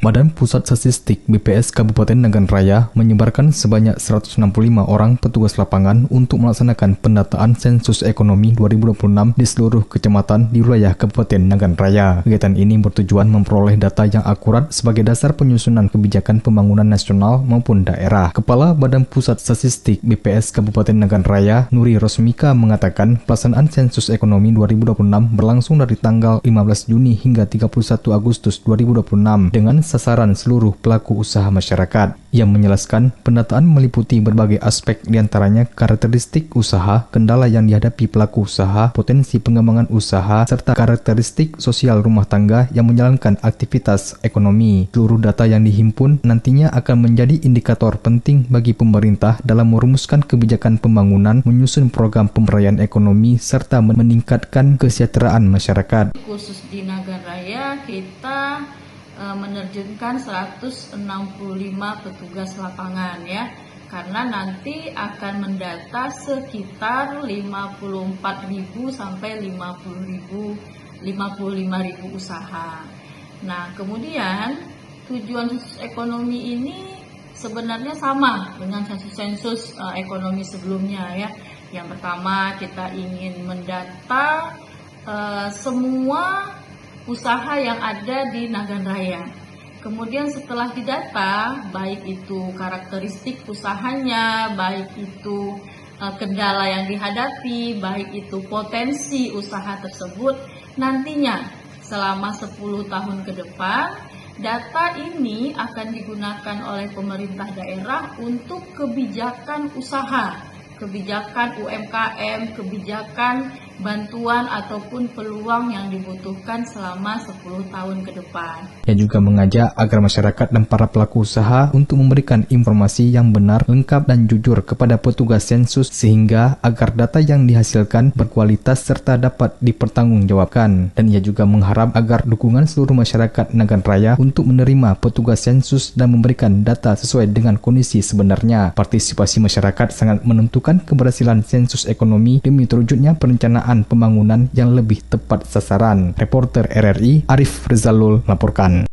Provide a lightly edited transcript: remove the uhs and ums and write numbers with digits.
Badan Pusat Statistik BPS Kabupaten Nagan Raya menyebarkan sebanyak 165 orang petugas lapangan untuk melaksanakan pendataan sensus ekonomi 2026 di seluruh kecamatan di wilayah Kabupaten Nagan Raya. Kegiatan ini bertujuan memperoleh data yang akurat sebagai dasar penyusunan kebijakan pembangunan nasional maupun daerah. Kepala Badan Pusat Statistik BPS Kabupaten Nagan Raya, Nuri Rosmika, mengatakan pelaksanaan sensus ekonomi 2026 berlangsung dari tanggal 15 Juni hingga 31 Agustus 2026 dengan sasaran seluruh pelaku usaha masyarakat. Ia menjelaskan pendataan meliputi berbagai aspek, diantaranya karakteristik usaha, kendala yang dihadapi pelaku usaha, potensi pengembangan usaha, serta karakteristik sosial rumah tangga yang menjalankan aktivitas ekonomi. Seluruh data yang dihimpun nantinya akan menjadi indikator penting bagi pemerintah dalam merumuskan kebijakan pembangunan, menyusun program pemberdayaan ekonomi, serta meningkatkan kesejahteraan masyarakat. Khusus di Nagan Raya kita menerjunkan 165 petugas lapangan ya, karena nanti akan mendata sekitar 54.000 sampai 55.000 usaha. Nah, kemudian tujuan sensus ekonomi ini sebenarnya sama dengan sensus ekonomi sebelumnya ya. Yang pertama, kita ingin mendata semua usaha yang ada di Nagan Raya. Kemudian setelah didata, baik itu karakteristik usahanya, baik itu kendala yang dihadapi, baik itu potensi usaha tersebut, nantinya selama 10 tahun ke depan, data ini akan digunakan oleh pemerintah daerah untuk kebijakan usaha, kebijakan UMKM, kebijakan bantuan ataupun peluang yang dibutuhkan selama 10 tahun ke depan. Ia juga mengajak agar masyarakat dan para pelaku usaha untuk memberikan informasi yang benar, lengkap dan jujur kepada petugas sensus sehingga agar data yang dihasilkan berkualitas serta dapat dipertanggungjawabkan. Dan ia juga mengharap agar dukungan seluruh masyarakat Nagan Raya untuk menerima petugas sensus dan memberikan data sesuai dengan kondisi sebenarnya. Partisipasi masyarakat sangat menentukan keberhasilan sensus ekonomi demi terwujudnya perencanaan pembangunan yang lebih tepat sasaran. Reporter RRI Arif Rizalul melaporkan.